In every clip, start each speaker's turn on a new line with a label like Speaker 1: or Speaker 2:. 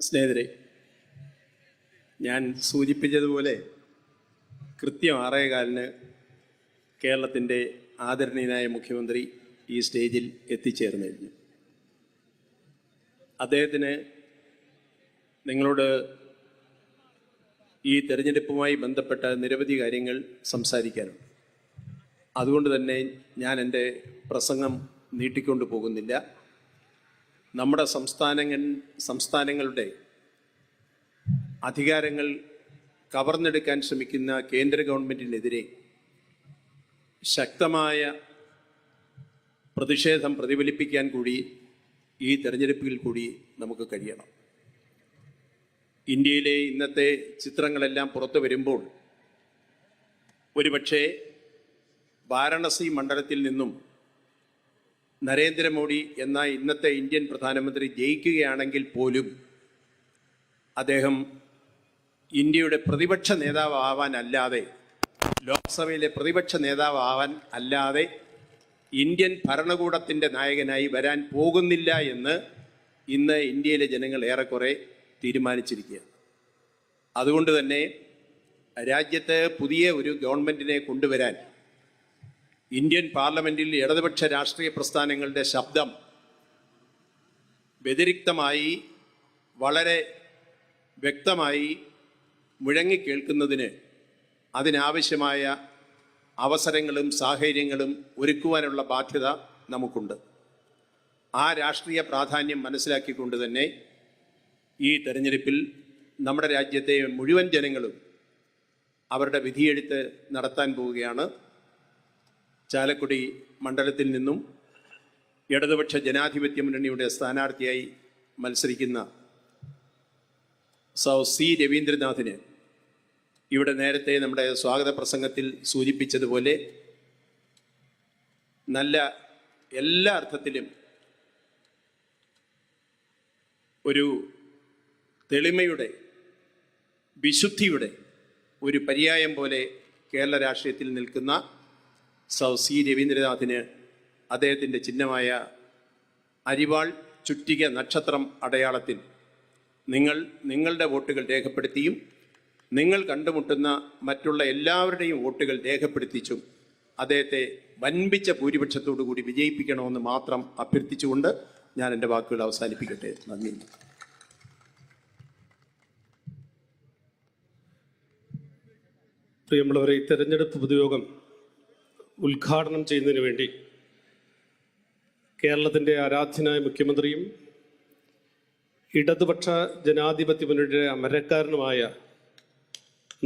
Speaker 1: സ്നേഹിതരെ, ഞാൻ സൂചിപ്പിച്ചതുപോലെ കൃത്യം 6:15 കേരളത്തിൻ്റെ ആദരണീയനായ മുഖ്യമന്ത്രി ഈ സ്റ്റേജിൽ എത്തിച്ചേർന്നു കഴിഞ്ഞു. അദ്ദേഹത്തിന് നിങ്ങളോട് ഈ തെരഞ്ഞെടുപ്പുമായി ബന്ധപ്പെട്ട നിരവധി കാര്യങ്ങൾ സംസാരിക്കാനുണ്ട്. അതുകൊണ്ട് തന്നെ ഞാൻ എൻ്റെ പ്രസംഗം നീട്ടിക്കൊണ്ടു പോകുന്നില്ല. നമ്മുടെ സംസ്ഥാനങ്ങളുടെ അധികാരങ്ങൾ കവർന്നെടുക്കാൻ ശ്രമിക്കുന്ന കേന്ദ്ര ഗവൺമെൻറ്റിനെതിരെ ശക്തമായ പ്രതിഷേധം പ്രതിഫലിപ്പിക്കാൻ കൂടി ഈ തെരഞ്ഞെടുപ്പിൽ കൂടി നമുക്ക് കഴിയണം. ഇന്ത്യയിലെ ഇന്നത്തെ ചിത്രങ്ങളെല്ലാം പുറത്തു വരുമ്പോൾ ഒരുപക്ഷെ വാരണാസി മണ്ഡലത്തിൽ നിന്നും നരേന്ദ്രമോദി എന്ന ഇന്നത്തെ ഇന്ത്യൻ പ്രധാനമന്ത്രി ജയിക്കുകയാണെങ്കിൽ പോലും അദ്ദേഹം ഇന്ത്യയുടെ പ്രതിപക്ഷ നേതാവാവാനല്ലാതെ, ലോക്സഭയിലെ പ്രതിപക്ഷ നേതാവാവാൻ അല്ലാതെ ഇന്ത്യൻ ഭരണകൂടത്തിൻ്റെ നായകനായി വരാൻ പോകുന്നില്ല എന്ന് ഇന്ന് ഇന്ത്യയിലെ ജനങ്ങൾ ഏറെക്കുറെ തീരുമാനിച്ചിരിക്കുകയാണ്. അതുകൊണ്ട് തന്നെ രാജ്യത്ത് പുതിയ ഒരു ഗവൺമെൻറ്റിനെ കൊണ്ടുവരാൻ ഇന്ത്യൻ പാർലമെൻറ്റിൽ ഇടതുപക്ഷ രാഷ്ട്രീയ പ്രസ്ഥാനങ്ങളുടെ ശബ്ദം വ്യതിരിക്തമായി വളരെ വ്യക്തമായി മുഴങ്ങിക്കേൾക്കുന്നതിന് അതിനാവശ്യമായ അവസരങ്ങളും സാഹചര്യങ്ങളും ഒരുക്കുവാനുള്ള ബാധ്യത നമുക്കുണ്ട്. ആ രാഷ്ട്രീയ പ്രാധാന്യം മനസ്സിലാക്കിക്കൊണ്ട് തന്നെ ഈ തെരഞ്ഞെടുപ്പിൽ നമ്മുടെ രാജ്യത്തെ മുഴുവൻ ജനങ്ങളും അവരുടെ വിധിയെഴുത്ത് നടത്താൻ പോവുകയാണ്. ചാലക്കുടി മണ്ഡലത്തിൽ നിന്നും ഇടതുപക്ഷ ജനാധിപത്യ മുന്നണിയുടെ സ്ഥാനാർത്ഥിയായി മത്സരിക്കുന്ന സി രവീന്ദ്രനാഥിന് ഇവിടെ നേരത്തെ നമ്മുടെ സ്വാഗത പ്രസംഗത്തിൽ സൂചിപ്പിച്ചതുപോലെ നല്ല എല്ലാ അർത്ഥത്തിലും ഒരു തെളിമയുടെ, വിശുദ്ധിയുടെ ഒരു പര്യായം പോലെ കേരള രാഷ്ട്രീയത്തിൽ നിൽക്കുന്ന സി രവീന്ദ്രനാഥിന് അദ്ദേഹത്തിൻ്റെ ചിഹ്നമായ അരിവാൾ ചുറ്റിക നക്ഷത്രം അടയാളത്തിൽ നിങ്ങളുടെ വോട്ടുകൾ രേഖപ്പെടുത്തിയും നിങ്ങൾ കണ്ടുമുട്ടുന്ന മറ്റുള്ള എല്ലാവരുടെയും വോട്ടുകൾ രേഖപ്പെടുത്തിച്ചും അദ്ദേഹത്തെ വൻപിച്ച ഭൂരിപക്ഷത്തോടു കൂടി വിജയിപ്പിക്കണമെന്ന് മാത്രം അഭ്യർത്ഥിച്ചുകൊണ്ട് ഞാൻ എൻ്റെ വാക്കുകൾ അവസാനിപ്പിക്കട്ടെ. നന്ദി.
Speaker 2: പ്രിയമുള്ളവരെ, ഈ തെരഞ്ഞെടുപ്പ് പൊതുയോഗം ഉദ്ഘാടനം ചെയ്യുന്നതിന് വേണ്ടി കേരളത്തിൻ്റെ ആരാധ്യനായ മുഖ്യമന്ത്രിയും ഇടതുപക്ഷ ജനാധിപത്യ മുന്നണിയുടെ അമരക്കാരനുമായ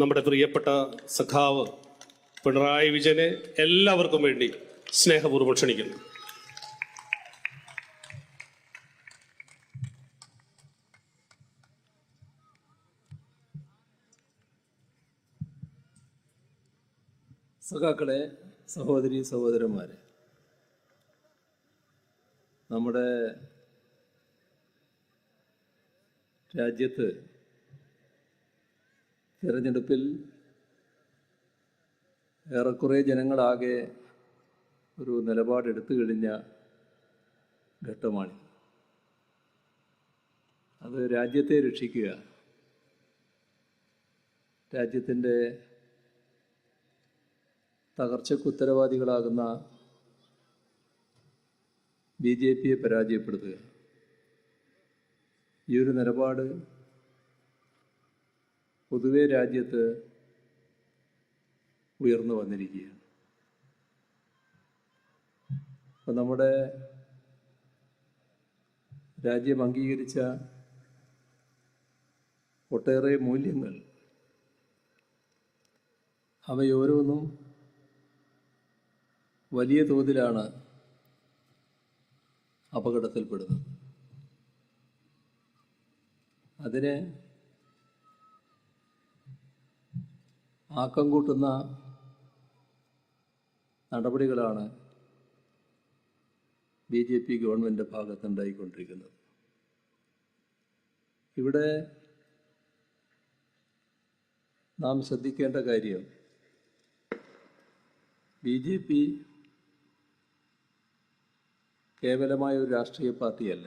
Speaker 2: നമ്മുടെ പ്രിയപ്പെട്ട സഖാവ് പിണറായി വിജയനെ എല്ലാവർക്കും വേണ്ടി സ്നേഹപൂർവ്വം ക്ഷണിക്കുന്നു.
Speaker 3: സഖാക്കളെ, സഹോദരി സഹോദരന്മാരെ, നമ്മുടെ രാജ്യത്ത് തിരഞ്ഞെടുപ്പിൽ ഏറെക്കുറെ ജനങ്ങളാകെ ഒരു നിലപാടെടുത്തു കഴിഞ്ഞ ഘട്ടമാണ്. അത് രാജ്യത്തെ രക്ഷിക്കുക, രാജ്യത്തിൻ്റെ തകർച്ചയ്ക്ക് ഉത്തരവാദികളാകുന്ന BJPയെ പരാജയപ്പെടുത്തുക. ഈ ഒരു നിലപാട് പൊതുവെ രാജ്യത്ത് ഉയർന്നു വന്നിരിക്കുകയാണ്. അപ്പം നമ്മുടെ രാജ്യം അംഗീകരിച്ച ഒട്ടേറെ മൂല്യങ്ങൾ, അവയോരോന്നും വലിയ തോതിലാണ് അപകടത്തിൽപ്പെടുന്നത്. അതിന് ആക്കം കൂട്ടുന്ന നടപടികളാണ് BJP ഗവൺമെൻറ് ഭാഗത്തുണ്ടായിക്കൊണ്ടിരിക്കുന്നത്. ഇവിടെ നാം ശ്രദ്ധിക്കേണ്ട കാര്യം, BJP കേവലമായ ഒരു രാഷ്ട്രീയ പാർട്ടിയല്ല.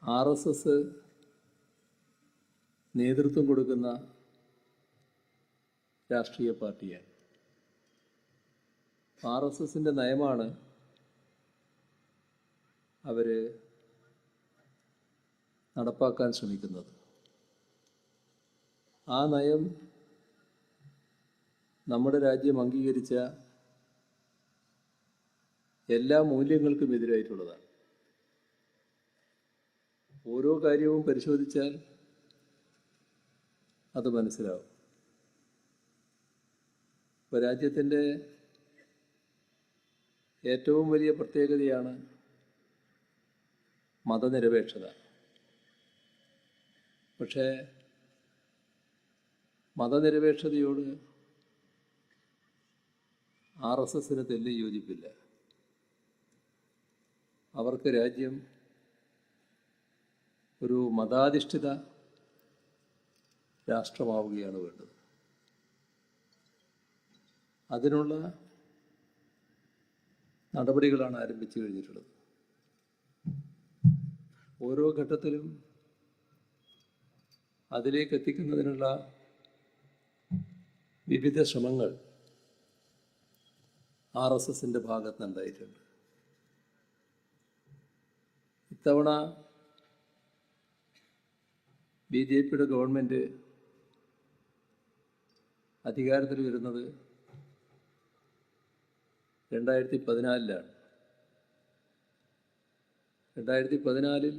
Speaker 3: RSS നേതൃത്വം കൊടുക്കുന്ന രാഷ്ട്രീയ പാർട്ടിയാണ്. RSSൻ്റെ നയമാണ് അവർ നടപ്പാക്കാൻ ശ്രമിക്കുന്നത്. ആ നയം നമ്മുടെ രാജ്യം അംഗീകരിച്ച എല്ലാ മൂല്യങ്ങൾക്കും എതിരായിട്ടുള്ളതാണ്. ഓരോ കാര്യവും പരിശോധിച്ചാൽ അത് മനസ്സിലാവും. ഇപ്പോൾ രാജ്യത്തിൻ്റെ ഏറ്റവും വലിയ പ്രത്യേകതയാണ് മതനിരപേക്ഷത. പക്ഷേ മതനിരപേക്ഷതയോട് RSSന് തെല്ല് യോജിപ്പില്ല. അവർക്ക് രാജ്യം ഒരു മതാധിഷ്ഠിത രാഷ്ട്രമാവുകയാണ് വേണ്ടത്. അതിനുള്ള നടപടികളാണ് ആരംഭിച്ചു കഴിഞ്ഞിട്ടുള്ളത്. ഓരോ ഘട്ടത്തിലും അതിലേക്ക് എത്തിക്കുന്നതിനുള്ള വിവിധ ശ്രമങ്ങൾ RSSൻ്റെ ഭാഗത്തുനിന്നുണ്ടായിട്ടുണ്ട്. ഇത്തവണ BJPയുടെ ഗവൺമെൻറ് അധികാരത്തിൽ വരുന്നത് 2014 2014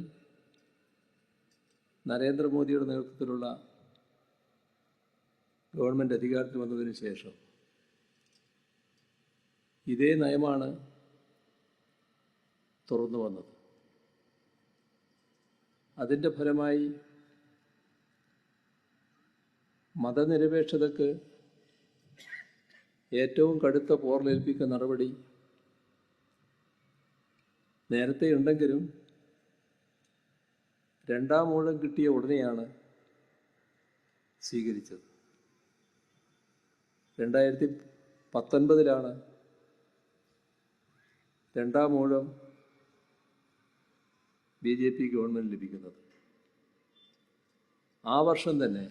Speaker 3: നരേന്ദ്രമോദിയുടെ നേതൃത്വത്തിലുള്ള ഗവൺമെൻറ് അധികാരത്തിൽ വന്നതിന് ശേഷം ഇതേ നയമാണ് തുറന്നു വന്നത്. അതിൻ്റെ ഫലമായി മതനിരപേക്ഷതയ്ക്ക് ഏറ്റവും കടുത്ത പോറലേൽപ്പിക്കുന്ന നടപടി നേരത്തെ ഉണ്ടെങ്കിലും രണ്ടാം ഊഴം കിട്ടിയ ഉടനെയാണ് സ്വീകരിച്ചത്. 2019 രണ്ടാം ഊഴം BJP ഗവൺമെൻറ് ലഭിക്കുന്നത്. ആ വർഷം തന്നെ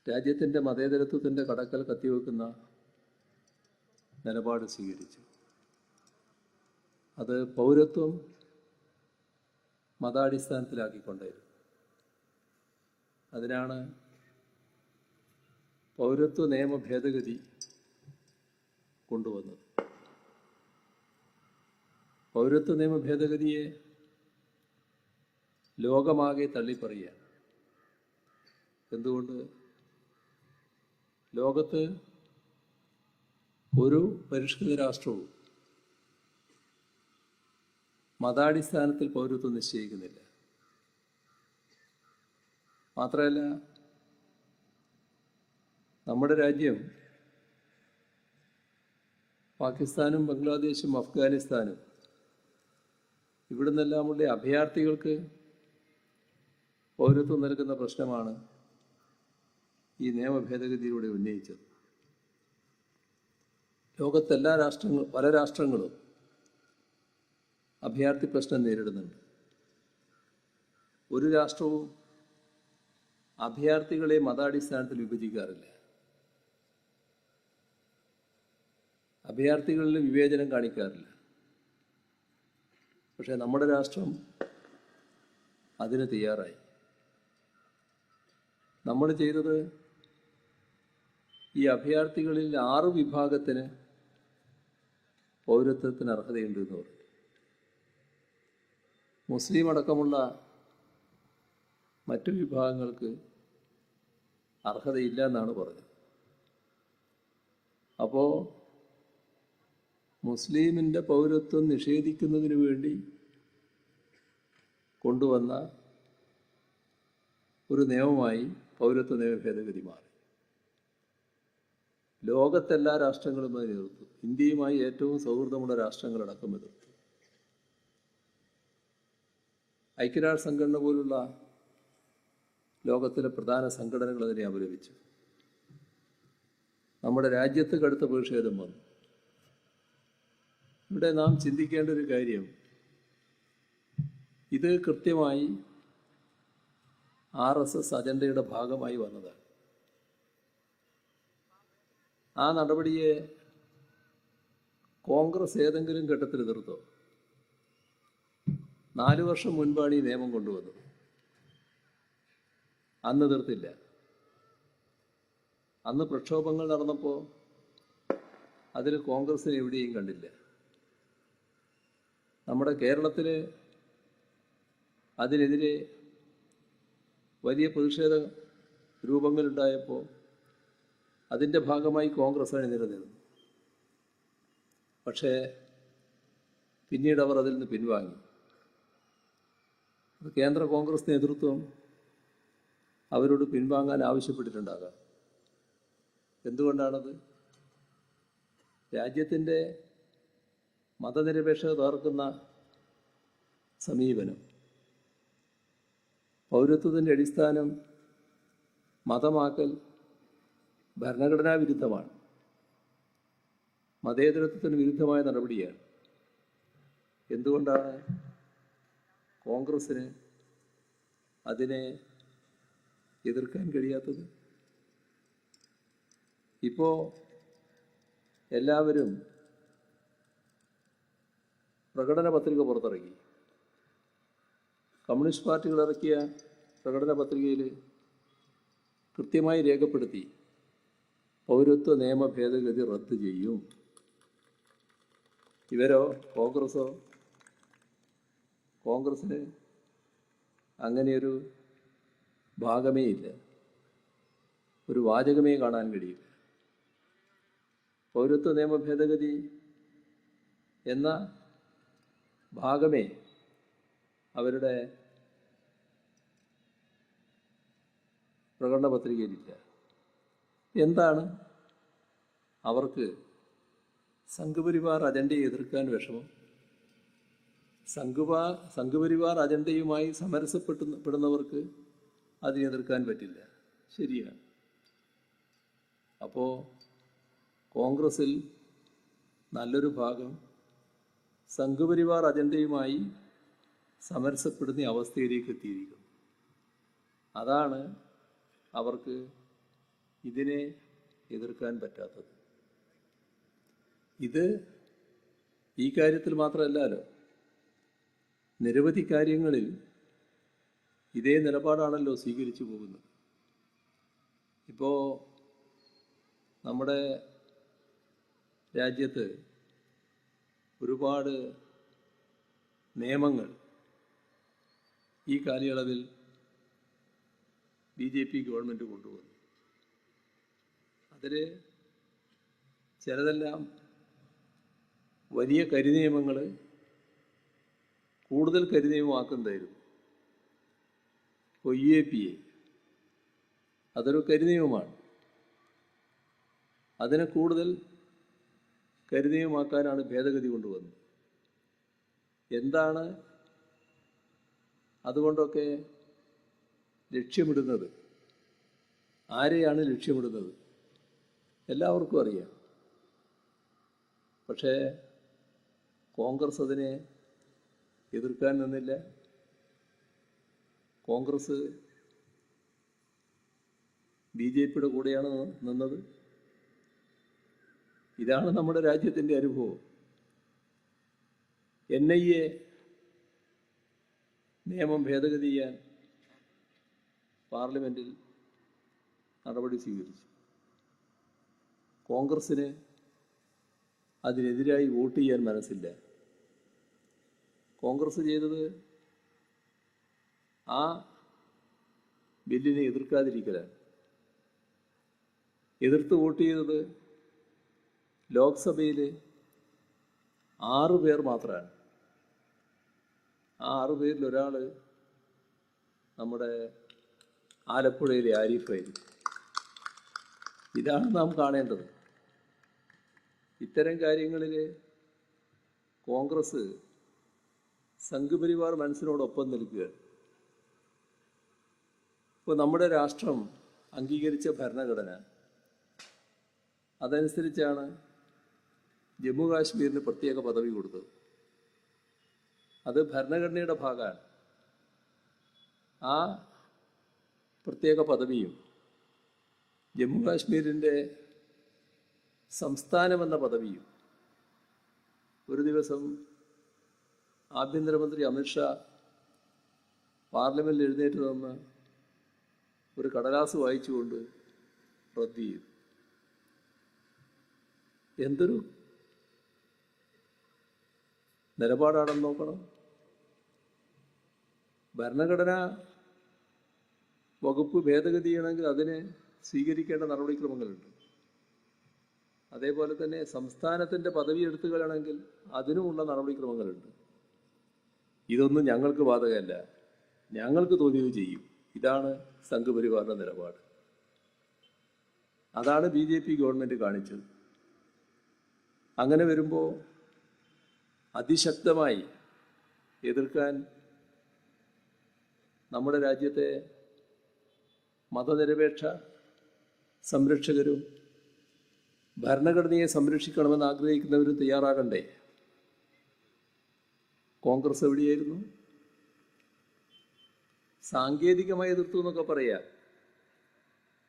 Speaker 3: രാജ്യത്തിൻ്റെ മതേതരത്വത്തിൻ്റെ കടക്കൽ കത്തിവെക്കുന്ന നിലപാട് സ്വീകരിച്ചു. അത് പൗരത്വം മതാടിസ്ഥാനത്തിലാക്കിക്കൊണ്ടായിരുന്നു. അതിനാണ് പൗരത്വ നിയമ ഭേദഗതി കൊണ്ടുവന്നത്. പൗരത്വ നിയമ ഭേദഗതിയെ ലോകമാകെ തള്ളിപ്പറയുകയാണ്. എന്തുകൊണ്ട്? ലോകത്ത് ഒരു പരിഷ്കൃത രാഷ്ട്രവും മതാടിസ്ഥാനത്തിൽ പൗരത്വം നിശ്ചയിക്കുന്നില്ല. മാത്രമല്ല, നമ്മുടെ രാജ്യം പാകിസ്ഥാനും ബംഗ്ലാദേശും അഫ്ഗാനിസ്ഥാനും ഇവിടെ നിന്നെല്ലാമുള്ള അഭയാർത്ഥികൾക്ക് പൗരത്വം നൽകുന്ന പ്രശ്നമാണ് ഈ നിയമ ഭേദഗതിയിലൂടെ ഉന്നയിച്ചത്. ലോകത്തെല്ലാ പല രാഷ്ട്രങ്ങളും അഭയാർത്ഥി പ്രശ്നം നേരിടുന്നുണ്ട്. ഒരു രാഷ്ട്രവും അഭയാർത്ഥികളെ മതാടിസ്ഥാനത്തിൽ വിഭജിക്കാറില്ല. അഭയാർത്ഥികളിൽ വിവേചനം കാണിക്കാറില്ല. പക്ഷേ നമ്മുടെ രാഷ്ട്രം അതിന് തയ്യാറായി. നമ്മൾ ചെയ്തത് ഈ അഭയാർത്ഥികളിൽ 6 വിഭാഗത്തിന് പൗരത്വത്തിന് അർഹതയുണ്ട് എന്ന് പറഞ്ഞു. മുസ്ലിം അടക്കമുള്ള മറ്റു വിഭാഗങ്ങൾക്ക് അർഹതയില്ല എന്നാണ് പറഞ്ഞത്. അപ്പോൾ മുസ്ലിമിൻ്റെ പൗരത്വം നിഷേധിക്കുന്നതിന് വേണ്ടി കൊണ്ടുവന്ന ഒരു നിയമമായി പൗരത്വ നിയമ ഭേദഗതി മാറി. ലോകത്തെല്ലാ രാഷ്ട്രങ്ങളും അത് എതിർത്തു. ഇന്ത്യയുമായി ഏറ്റവും സൗഹൃദമുള്ള രാഷ്ട്രങ്ങളടക്കം എതിർത്തു. ഐക്യരാഷ്ട്ര സംഘടന പോലുള്ള ലോകത്തിലെ പ്രധാന സംഘടനകൾ അതിനെ അപലപിച്ചു. നമ്മുടെ രാജ്യത്ത് കടുത്ത പ്രതിഷേധം വന്നു. ഇവിടെ നാം ചിന്തിക്കേണ്ട ഒരു കാര്യം, ഇത് കൃത്യമായി RSS അജണ്ടയുടെ ഭാഗമായി വന്നതാണ്. ആ നടപടിയെ കോൺഗ്രസ് ഏതെങ്കിലും ഘട്ടത്തിൽ എതിർത്തോ? 4 വർഷം മുൻപാണ് ഈ നിയമം കൊണ്ടുവന്നത്. അന്ന് എതിർത്തില്ല. അന്ന് പ്രക്ഷോഭങ്ങൾ നടന്നപ്പോൾ അതിൽ കോൺഗ്രസിനെ എവിടെയും കണ്ടില്ല. നമ്മുടെ കേരളത്തിൽ അതിനെതിരെ വലിയ പ്രതിഷേധ രൂപങ്ങളുണ്ടായപ്പോൾ അതിൻ്റെ ഭാഗമായി കോൺഗ്രസ് അണിനിരന്നിരുന്നു. പക്ഷേ പിന്നീട് അവർ അതിൽ നിന്ന് പിൻവാങ്ങി. കേന്ദ്ര കോൺഗ്രസ് നേതൃത്വം അവരോട് പിൻവാങ്ങാൻ ആവശ്യപ്പെട്ടിട്ടുണ്ടാകാം. എന്തുകൊണ്ടാണത്? രാജ്യത്തിൻ്റെ മതനിരപേക്ഷത തകർക്കുന്ന സമീപനം, പൗരത്വത്തിൻ്റെ അടിസ്ഥാനം മതമാക്കൽ ഭരണഘടനാ വിരുദ്ധമാണ്, മതേതരത്വത്തിന് വിരുദ്ധമായ നടപടിയാണ്. എന്തുകൊണ്ടാണ് കോൺഗ്രസ്സിന് അതിനെ എതിർക്കാൻ കഴിയാത്തത്? ഇപ്പോൾ എല്ലാവരും പ്രകടന പത്രിക പുറത്തിറക്കി. കമ്മ്യൂണിസ്റ്റ് പാർട്ടികൾ ഇറക്കിയ പ്രകടന പത്രികയിൽ കൃത്യമായി രേഖപ്പെടുത്തി പൗരത്വ നിയമ ഭേദഗതി റദ്ദ് ചെയ്യും. ഇവരോ കോൺഗ്രസ്സിന് അങ്ങനെയൊരു ഭാഗമേ ഇല്ല, ഒരു വാചകമേ കാണാൻ കഴിയില്ല. പൗരത്വ നിയമ ഭേദഗതി എന്ന ഭാഗമേ അവരുടെ പ്രകടന പത്രികയിലില്ല. എന്താണ് അവർക്ക് സംഘപരിവാർ അജണ്ടയെ എതിർക്കാൻ വിഷമം? സംഘപരിവാർ അജണ്ടയുമായി സമരസപ്പെടുന്നവർക്ക് അതിനെ എതിർക്കാൻ പറ്റില്ല. ശരിയാണ്. അപ്പോൾ കോൺഗ്രസിൽ നല്ലൊരു ഭാഗം സംഘപരിവാർ അജണ്ടയുമായി സമരസപ്പെടുന്ന അവസ്ഥയിലേക്ക് എത്തിയിരിക്കുന്നു. അതാണ് അവർക്ക് ഇതിനെ എതിർക്കാൻ പറ്റാത്തത്. ഇത് ഈ കാര്യത്തിൽ മാത്രമല്ലല്ലോ, നിരവധി കാര്യങ്ങളിൽ ഇതേ നിലപാടാണല്ലോ സ്വീകരിച്ചു പോകുന്നത്. ഇപ്പോൾ നമ്മുടെ രാജ്യത്ത് ഒരുപാട് നിയമങ്ങൾ ഈ കാലയളവിൽ BJP ഗവൺമെൻറ് കൊണ്ടുവന്നു. അതിൽ ചിലതെല്ലാം വലിയ കരിനിയമങ്ങൾ കൂടുതൽ കരിനിയമമാക്കുന്നതായിരുന്നു. ഇപ്പോൾ EAPA അതൊരു കരിനിയമമാണ്. അതിനെ കൂടുതൽ കരിനിയമമാക്കാനാണ് ഭേദഗതി കൊണ്ടുവന്നത്. എന്താണ് അതുകൊണ്ടൊക്കെ ലക്ഷ്യമിടുന്നത്? ആരെയാണ് ലക്ഷ്യമിടുന്നത്? എല്ലാവർക്കും അറിയാം. പക്ഷേ കോൺഗ്രസ് അതിനെ എതിർക്കാൻ നിന്നില്ല. കോൺഗ്രസ് BJPയുടെ കൂടെയാണ് നിന്നത്. ഇതാണ് നമ്മുടെ രാജ്യത്തിൻ്റെ അനുഭവം. NIA നിയമം ഭേദഗതി ചെയ്യാൻ പാർലമെൻറ്റിൽ നടപടി സ്വീകരിച്ചു. കോൺഗ്രസ്സിന് അതിനെതിരായി വോട്ട് ചെയ്യാൻ മനസ്സില്ല. കോൺഗ്രസ് ചെയ്തത് ആ ബില്ലിനെ എതിർക്കാതിരിക്കലാണ്. എതിർത്ത് വോട്ട് ചെയ്തത് ലോക്സഭയിൽ 6 പേർ മാത്രമാണ്. ആ 6 പേരിൽ ഒരാൾ നമ്മുടെ ആലപ്പുഴയിലെ ആരിഫായിരുന്നു. ഇതാണ് നാം കാണേണ്ടത്. ഇത്തരം കാര്യങ്ങളിൽ കോൺഗ്രസ് സംഘപരിവാർ മനസ്സിനോടൊപ്പം നിൽക്കുകയാണ്. ഇപ്പോൾ നമ്മുടെ രാഷ്ട്രം അംഗീകരിച്ച ഭരണഘടന അതനുസരിച്ചാണ് ജമ്മു കാശ്മീരിന് പ്രത്യേക പദവി കൊടുത്തത്. അത് ഭരണഘടനയുടെ ഭാഗമാണ്. ആ പ്രത്യേക പദവിയും ജമ്മു കാശ്മീരിൻ്റെ സംസ്ഥാനമെന്ന പദവിയും ഒരു ദിവസം ആഭ്യന്തരമന്ത്രി അമിത്ഷാ പാർലമെൻറ്റിൽ എഴുന്നേറ്റ് നിന്ന് ഒരു കടലാസ് വായിച്ചുകൊണ്ട് റദ്ദ് ചെയ്തു. എന്തൊരു നിലപാടാണെന്ന് നോക്കണം. ഭരണഘടനാ വകുപ്പ് ഭേദഗതി ചെയ്യണമെങ്കിൽ അതിന് സ്വീകരിക്കേണ്ട നടപടിക്രമങ്ങളുണ്ട്. അതേപോലെ തന്നെ സംസ്ഥാനത്തിൻ്റെ പദവി എടുത്തുകളാണെങ്കിൽ അതിനുമുള്ള നടപടിക്രമങ്ങളുണ്ട്. ഇതൊന്നും ഞങ്ങൾക്ക് ബാധകമല്ല, ഞങ്ങൾക്ക് തോന്നിയത് ചെയ്യും. ഇതാണ് സംഘപരിവാറിൻ്റെ നിലപാട്. അതാണ് BJP ഗവൺമെൻറ് കാണിച്ചത്. അങ്ങനെ വരുമ്പോൾ അതിശക്തമായി എതിർക്കാൻ നമ്മുടെ രാജ്യത്തെ മതനിരപേക്ഷ സംരക്ഷകരും ഭരണഘടനയെ സംരക്ഷിക്കണമെന്ന് ആഗ്രഹിക്കുന്നവരും തയ്യാറാകണ്ടേ? കോൺഗ്രസ് എവിടെയായിരുന്നു? സാങ്കേതികമായി എതിർത്തു എന്നൊക്കെ പറയാം.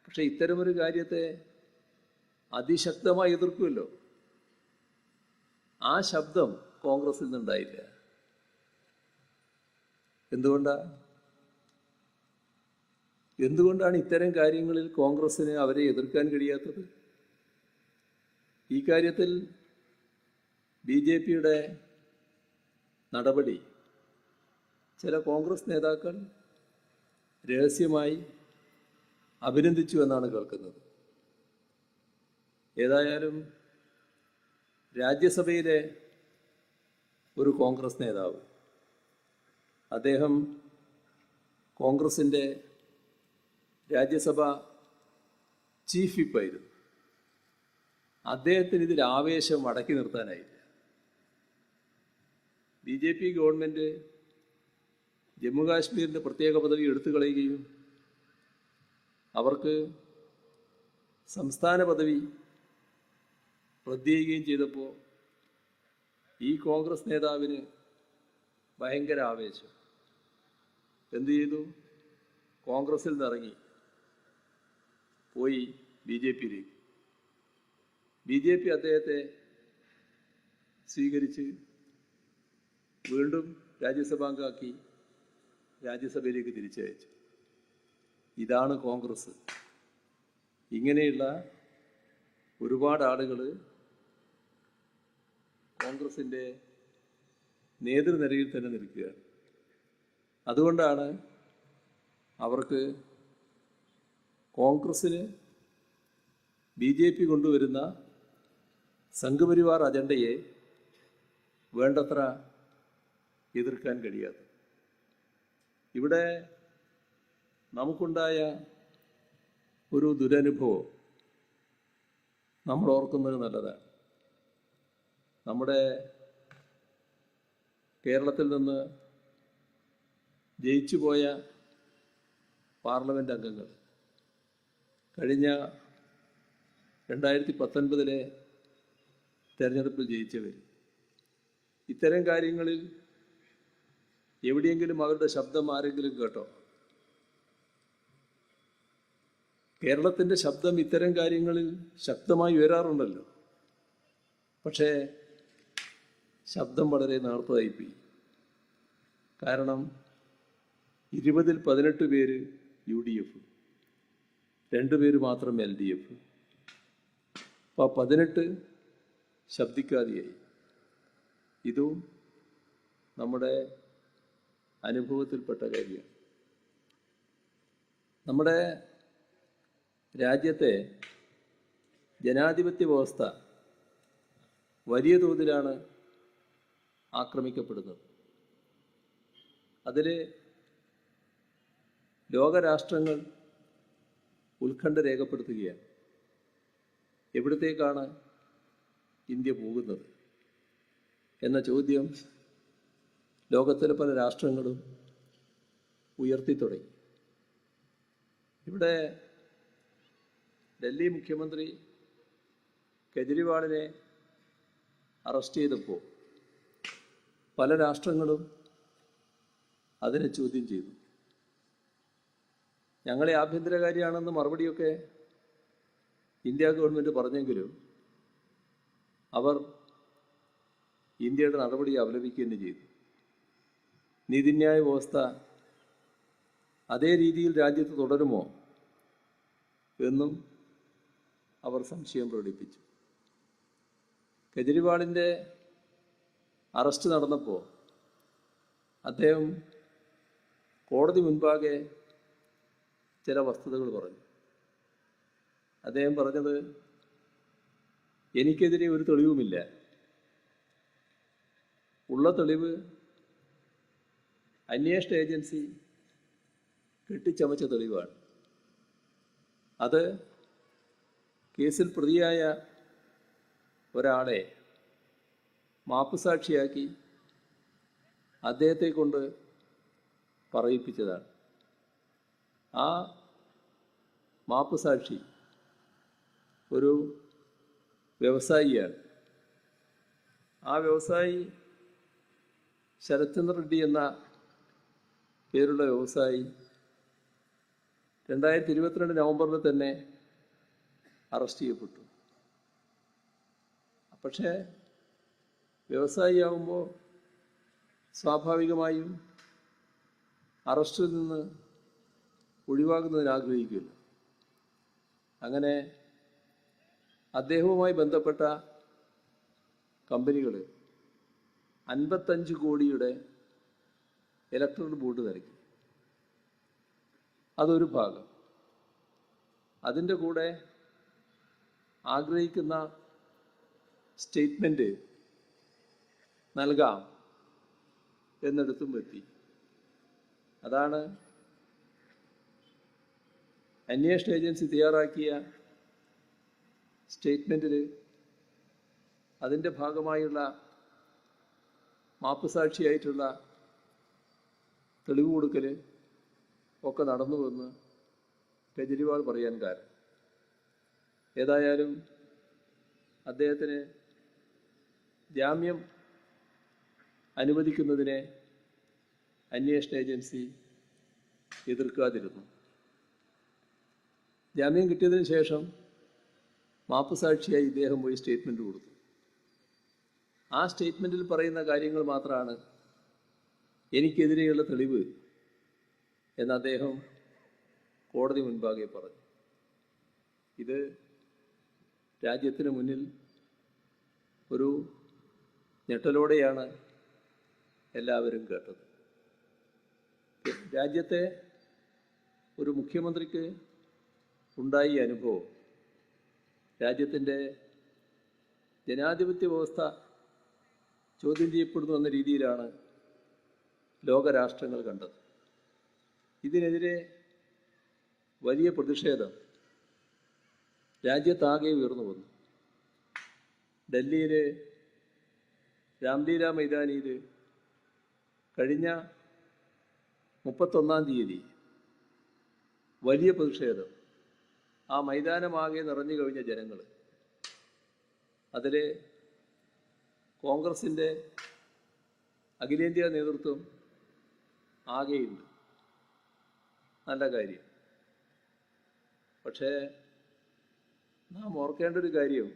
Speaker 3: പക്ഷെ ഇത്തരമൊരു കാര്യത്തെ അതിശക്തമായി എതിർക്കുമല്ലോ. ആ ശബ്ദം കോൺഗ്രസിൽ നിന്നുണ്ടായില്ല. എന്തുകൊണ്ടാണ് ഇത്തരം കാര്യങ്ങളിൽ കോൺഗ്രസ്സിന് അവരെ എതിർക്കാൻ കഴിയാത്തത്? ഈ കാര്യത്തിൽ BJPയുടെ നടപടി ചില കോൺഗ്രസ് നേതാക്കൾ രഹസ്യമായി അഭിനന്ദിച്ചു എന്നാണ് കേൾക്കുന്നത്. ഏതായാലും രാജ്യസഭയിലെ ഒരു കോൺഗ്രസ് നേതാവ്, അദ്ദേഹം കോൺഗ്രസിൻ്റെ രാജ്യസഭ ചീഫ് വിപ്പായിരുന്നു. അദ്ദേഹത്തിന് ഇതിൽ ആവേശം അടക്കി നിർത്താനായില്ല. BJP ഗവൺമെൻറ് ജമ്മു കാശ്മീരിൻ്റെ പ്രത്യേക പദവി എടുത്തു കളയുകയും അവർക്ക് സംസ്ഥാന പദവി റദ്ദ് ചെയ്യുകയും ചെയ്തപ്പോൾ ഈ കോൺഗ്രസ് നേതാവിന് ഭയങ്കര ആവേശം. എന്തു ചെയ്തു? കോൺഗ്രസിൽ നിന്നിറങ്ങി പോയി BJPയിലേക്ക്. BJP അദ്ദേഹത്തെ സ്വീകരിച്ച് വീണ്ടും രാജ്യസഭാംഗമാക്കി രാജ്യസഭയിലേക്ക് തിരിച്ചയച്ചു. ഇതാണ് കോൺഗ്രസ്. ഇങ്ങനെയുള്ള ഒരുപാട് ആളുകൾ കോൺഗ്രസിൻ്റെ നേതൃനിരയിൽ തന്നെ നിൽക്കുകയാണ്. അതുകൊണ്ടാണ് അവർക്ക് കോൺഗ്രസ്സിന് BJP കൊണ്ടുവരുന്ന സംഘപരിവാർ അജണ്ടയെ വേണ്ടത്ര എതിർക്കാൻ കഴിയാത്തത്. ഇവിടെ നമുക്കുണ്ടായ ഒരു ദുരനുഭവം നമ്മൾ ഓർക്കുന്നത് നല്ലതാണ്. നമ്മുടെ കേരളത്തിൽ നിന്ന് ജയിച്ചുപോയ പാർലമെൻറ്റ് അംഗങ്ങൾ കഴിഞ്ഞ 2019 തെരഞ്ഞെടുപ്പിൽ ജയിച്ചവർ ഇത്തരം കാര്യങ്ങളിൽ എവിടെയെങ്കിലും അവരുടെ ശബ്ദം ആരെങ്കിലും കേട്ടോ? കേരളത്തിൻ്റെ ശബ്ദം ഇത്തരം കാര്യങ്ങളിൽ ശക്തമായി ഉയരാറുണ്ടല്ലോ. പക്ഷേ ശബ്ദം വളരെ നേർത്തതായിപ്പോയി. കാരണം 20-ൽ 18 പേര് UDF, 2 പേര് മാത്രം LDF. അപ്പോൾ 18 ശബ്ദിക്കാതെയായി. ഇതും നമ്മുടെ അനുഭവത്തിൽപ്പെട്ട കാര്യമാണ്. നമ്മുടെ രാജ്യത്തെ ജനാധിപത്യ വ്യവസ്ഥ വലിയ തോതിലാണ് ആക്രമിക്കപ്പെടുന്നത്. അതിൽ ലോകരാഷ്ട്രങ്ങൾ ഉത്കണ്ഠ രേഖപ്പെടുത്തുകയാണ്. എവിടത്തേക്കാണ് ഇന്ത്യ പോകുന്നത് എന്ന ചോദ്യം ലോകത്തിലെ പല രാഷ്ട്രങ്ങളും ഉയർത്തിത്തുടങ്ങി. ഇവിടെ ഡൽഹി മുഖ്യമന്ത്രി കെജ്രിവാളിനെ അറസ്റ്റ് ചെയ്തപ്പോൾ പല രാഷ്ട്രങ്ങളും അതിനെ ചോദ്യം ചെയ്തു. ഞങ്ങളെ ആഭ്യന്തരകാരിയാണെന്ന് മറുപടിയൊക്കെ ഇന്ത്യ ഗവൺമെൻറ് പറഞ്ഞെങ്കിലും അവർ ഇന്ത്യയുടെ നടപടി അപലപിക്കുക തന്നെ ചെയ്തു. നീതിന്യായ വ്യവസ്ഥ അതേ രീതിയിൽ രാജ്യത്ത് തുടരുമോ എന്നും അവർ സംശയം പ്രകടിപ്പിച്ചു. കെജ്രിവാളിൻ്റെ അറസ്റ്റ് നടന്നപ്പോൾ അദ്ദേഹം കോടതി മുൻപാകെ ചില വസ്തുതകൾ പറഞ്ഞു. അദ്ദേഹം പറഞ്ഞത്, എനിക്കെതിരെ ഒരു തെളിവുമില്ല, ഉള്ള തെളിവ് അന്വേഷണ ഏജൻസി കെട്ടിച്ചമച്ച തെളിവാണ്. അത് കേസിൽ പ്രതിയായ ഒരാളെ മാപ്പുസാക്ഷിയാക്കി അദ്ദേഹത്തെ കൊണ്ട് പറയിപ്പിച്ചതാണ്. ആ മാപ്പുസാക്ഷി ഒരു വ്യവസായിയാണ്. ആ വ്യവസായി ശരത്ചന്ദ്ര റെഡ്ഡി എന്ന പേരുള്ള വ്യവസായി 2022 നവംബറിൽ തന്നെ അറസ്റ്റ് ചെയ്യപ്പെട്ടു. പക്ഷേ വ്യവസായിയാകുമ്പോൾ സ്വാഭാവികമായും അറസ്റ്റിൽ നിന്ന് ഒഴിവാകുന്നതിന് ആഗ്രഹിക്കുമല്ലോ. അങ്ങനെ അദ്ദേഹവുമായി ബന്ധപ്പെട്ട കമ്പനികൾ 55 കോടിയുടെ ഇലക്ട്രൽ ബോണ്ട് നൽകി. അതൊരു ഭാഗം. അതിൻ്റെ കൂടെ ആഗ്രഹിക്കുന്ന സ്റ്റേറ്റ്മെൻറ്റ് നൽകാം എന്നിടത്തും എത്തി. അതാണ് അന്വേഷണ ഏജൻസി തയ്യാറാക്കിയ സ്റ്റേറ്റ്മെൻറ്റിൽ അതിൻ്റെ ഭാഗമായുള്ള മാപ്പുസാക്ഷിയായിട്ടുള്ള തെളിവ് കൊടുക്കൽ ഒക്കെ നടന്നുവെന്ന് കെജ്രിവാൾ പറയാൻ കാരണം. ഏതായാലും അദ്ദേഹത്തിന് ജാമ്യം അനുവദിക്കുന്നതിനെ അന്വേഷണ ഏജൻസി എതിർക്കാതിരുന്നു. ജാമ്യം കിട്ടിയതിന് ശേഷം മാപ്പുസാക്ഷിയായി ഇദ്ദേഹം പോയി സ്റ്റേറ്റ്മെൻറ്റ് കൊടുത്തു. ആ സ്റ്റേറ്റ്മെൻറ്റിൽ പറയുന്ന കാര്യങ്ങൾ മാത്രമാണ് എനിക്കെതിരെയുള്ള തെളിവ് എന്ന് അദ്ദേഹം കോടതി മുൻപാകെ പറഞ്ഞു. ഇത് രാജ്യത്തിന് മുന്നിൽ ഒരു ഞെട്ടലോടെയാണ് എല്ലാവരും കേട്ടത്. രാജ്യത്തെ ഒരു മുഖ്യമന്ത്രിക്ക് ഉണ്ടായ അനുഭവം രാജ്യത്തിൻ്റെ ജനാധിപത്യ വ്യവസ്ഥ ചോദ്യം ചെയ്യപ്പെടുന്നു എന്ന രീതിയിലാണ് ലോകരാഷ്ട്രങ്ങൾ കണ്ടത്. ഇതിനെതിരെ വലിയ പ്രതിഷേധം രാജ്യത്താകെ ഉയർന്നു വന്നു. ഡൽഹിയിൽ രാംലീല മൈതാനിയിൽ കഴിഞ്ഞ 31-ാം തീയതി വലിയ പ്രതിഷേധം. ആ മൈതാനമാകെ നിറഞ്ഞു കവിഞ്ഞ ജനങ്ങൾ. അതിൽ കോൺഗ്രസിൻ്റെ അഖിലേന്ത്യാ നേതൃത്വം ആകെയുണ്ട്. നല്ല കാര്യം. പക്ഷേ നാം ഓർക്കേണ്ട ഒരു കാര്യം,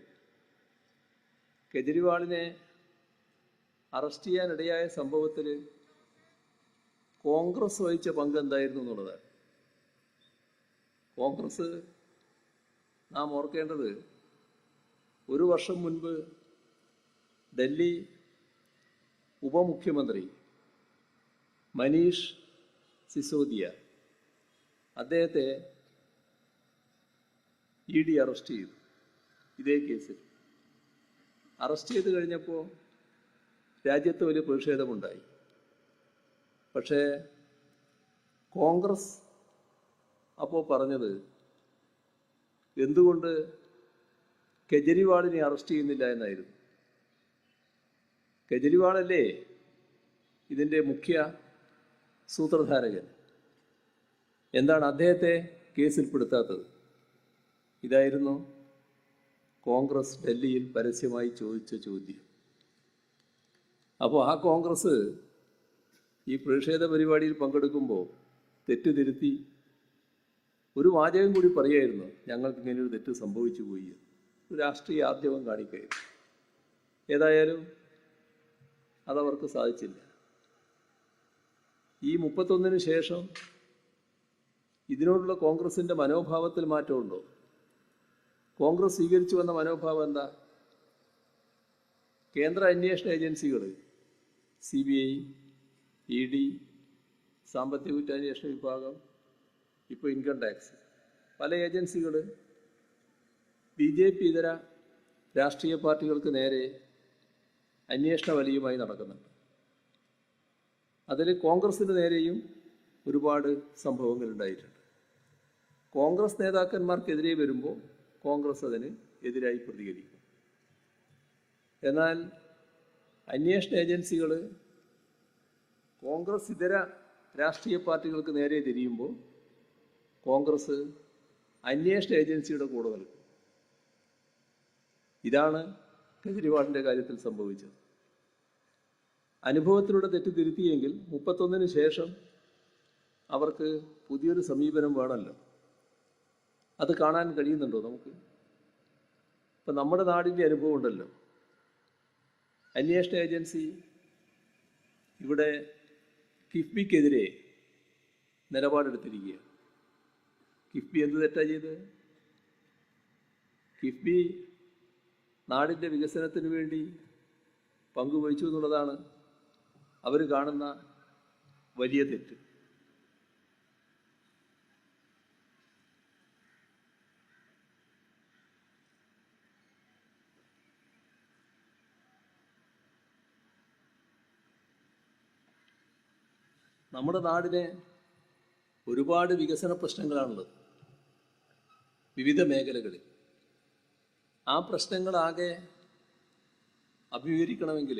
Speaker 3: കെജ്രിവാളിനെ അറസ്റ്റ് ചെയ്യാനിടയായ സംഭവത്തിൽ കോൺഗ്രസ് വഹിച്ച പങ്ക് എന്തായിരുന്നു എന്നുള്ളതാണ്. കോൺഗ്രസ് നാം ഓർക്കേണ്ടത്, ഒരു വർഷം മുൻപ് ഡൽഹി ഉപമുഖ്യമന്ത്രി മനീഷ് സിസോദിയ, അദ്ദേഹത്തെ ED അറസ്റ്റ് ചെയ്തു. ഇതേ കേസിൽ അറസ്റ്റ് ചെയ്ത് കഴിഞ്ഞപ്പോൾ രാജ്യത്ത് വലിയ പ്രതിഷേധമുണ്ടായി. പക്ഷേ കോൺഗ്രസ് അപ്പോൾ പറഞ്ഞത്, എന്തുകൊണ്ട് കെജ്രിവാളിനെ അറസ്റ്റ് ചെയ്യുന്നില്ല എന്നായിരുന്നു. കെജ്രിവാളല്ലേ ഇതിൻ്റെ മുഖ്യ സൂത്രധാരകൻ. എന്താണ് അദ്ദേഹത്തെ കേസിൽപ്പെടുത്താത്തത്? ഇതായിരുന്നു കോൺഗ്രസ് ഡൽഹിയിൽ പരസ്യമായി ചോദിച്ച ചോദ്യം. അപ്പോൾ ആ കോൺഗ്രസ് ഈ പ്രതിഷേധ പരിപാടിയിൽ പങ്കെടുക്കുമ്പോൾ തെറ്റുതിരുത്തി ഒരു വാചകം കൂടി പറയായിരുന്നു, ഞങ്ങൾക്ക് ഇങ്ങനെ ഒരു തെറ്റ് സംഭവിച്ചു പോയി, ഒരു രാഷ്ട്രീയ ആർജവം കാണിക്കുകയായിരുന്നു. ഏതായാലും അതവർക്ക് സാധിച്ചില്ല. ഈ 31-ന് ശേഷം ഇതിനോടുള്ള കോൺഗ്രസിൻ്റെ മനോഭാവത്തിൽ മാറ്റമുണ്ടോ? കോൺഗ്രസ് സ്വീകരിച്ചു വന്ന മനോഭാവം എന്താ? കേന്ദ്ര അന്വേഷണ ഏജൻസികൾ, CBI, ED, സാമ്പത്തിക കുറ്റാന്വേഷണ വിഭാഗം, ഇപ്പോൾ ഇൻകം ടാക്സ്, പല ഏജൻസികൾ BJP ഇതര രാഷ്ട്രീയ പാർട്ടികൾക്ക് നേരെ അന്വേഷണ വലയുമായി നടക്കുന്നുണ്ട്. അതിൽ കോൺഗ്രസിന് നേരെയും ഒരുപാട് സംഭവങ്ങൾ ഉണ്ടായിട്ടുണ്ട്. കോൺഗ്രസ് നേതാക്കന്മാർക്കെതിരെ വരുമ്പോൾ കോൺഗ്രസ് അതിന് എതിരായി പ്രതികരിക്കും. എന്നാൽ അന്വേഷണ ഏജൻസികൾ കോൺഗ്രസ് ഇതര രാഷ്ട്രീയ പാർട്ടികൾക്ക് നേരെ തിരിയുമ്പോൾ കോൺഗ്രസ് അന്വേഷണ ഏജൻസിയുടെ കൂടെ നിൽക്കും. ഇതാണ് കെജ്രിവാളിൻ്റെ കാര്യത്തിൽ സംഭവിച്ചത്. അനുഭവത്തിലൂടെ തെറ്റിദ്ധരുത്തിയെങ്കിൽ 31-ന് ശേഷം അവർക്ക് പുതിയൊരു സമീപനം വേണമല്ലോ. അത് കാണാൻ കഴിയുന്നുണ്ടോ നമുക്ക്? ഇപ്പം നമ്മുടെ നാടിൻ്റെ അനുഭവം ഉണ്ടല്ലോ. അന്വേഷണ ഏജൻസി ഇവിടെ കിഫ്ബിക്കെതിരെ നിലപാടെടുത്തിരിക്കുകയാണ്. കിഫ്ബി എന്ത് തെറ്റാ ചെയ്ത്? കിഫ്ബി നാടിൻ്റെ വികസനത്തിന് വേണ്ടി പങ്കുവഹിച്ചു എന്നുള്ളതാണ് അവർ കാണുന്ന വലിയ തെറ്റ്. നമ്മുടെ നാടിന് ഒരുപാട് വികസന പ്രശ്നങ്ങളാണുള്ളത് വിവിധ മേഖലകളിൽ. ആ പ്രശ്നങ്ങളാകെ അഭിമുഖീകരിക്കണമെങ്കിൽ,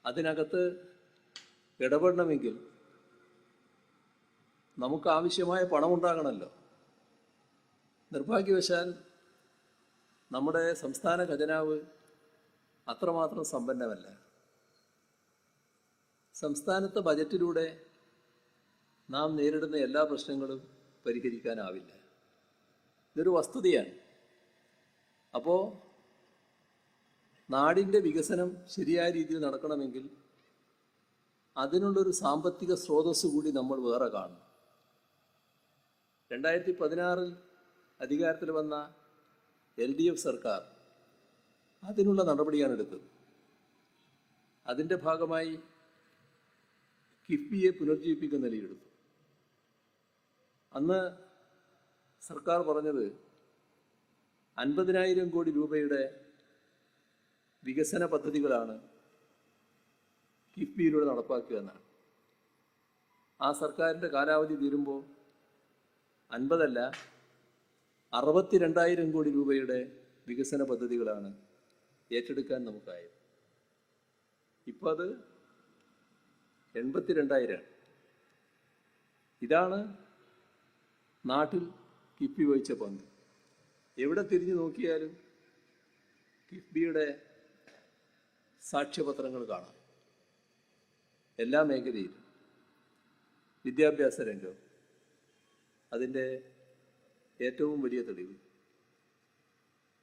Speaker 3: അതിനകത്ത് ഇടപെടണമെങ്കിൽ നമുക്ക് ആവശ്യമായ പണമുണ്ടാകണമല്ലോ. നിർഭാഗ്യവശാൽ നമ്മുടെ സംസ്ഥാന ഖജനാവ് അത്രമാത്രം സമ്പന്നമല്ല. സംസ്ഥാനത്തെ ബജറ്റിലൂടെ നാം നേരിടുന്ന എല്ലാ പ്രശ്നങ്ങളും പരിഹരിക്കാനാവില്ല. ഇതൊരു വസ്തുതയാണ്. അപ്പോൾ നാടിൻ്റെ വികസനം ശരിയായ രീതിയിൽ നടക്കണമെങ്കിൽ അതിനുള്ളൊരു സാമ്പത്തിക സ്രോതസ് കൂടി നമ്മൾ വേറെ കാണും. 2016 അധികാരത്തിൽ വന്ന LDF സർക്കാർ അതിനുള്ള നടപടിയാണ് എടുത്തത്. അതിൻ്റെ ഭാഗമായി കിഫ്ബിയെ പുനർജീവിപ്പിക്കുന്ന നിലയിലെടുത്തു. അന്ന് സർക്കാർ പറഞ്ഞത് 50,000 കോടി രൂപയുടെ വികസന പദ്ധതികളാണ് കിഫ്ബിയിലൂടെ നടപ്പാക്കുക എന്നാണ്. ആ സർക്കാരിൻ്റെ കാലാവധി തീരുമ്പോൾ 50 അല്ല 62,000 കോടി രൂപയുടെ വികസന പദ്ധതികളാണ് ഏറ്റെടുക്കാൻ നമുക്കായത്. ഇപ്പോൾ അത് 82,000. ഇതാണ് നാട്ടിൽ കിഫ്ബി വഹിച്ച പങ്ക്. എവിടെ തിരിഞ്ഞു നോക്കിയാലും കിഫ്ബിയുടെ സാക്ഷ്യപത്രങ്ങൾ കാണാം. എല്ലാ മേഖലയിലും. വിദ്യാഭ്യാസ രംഗം അതിൻ്റെ ഏറ്റവും വലിയ തെളിവ്.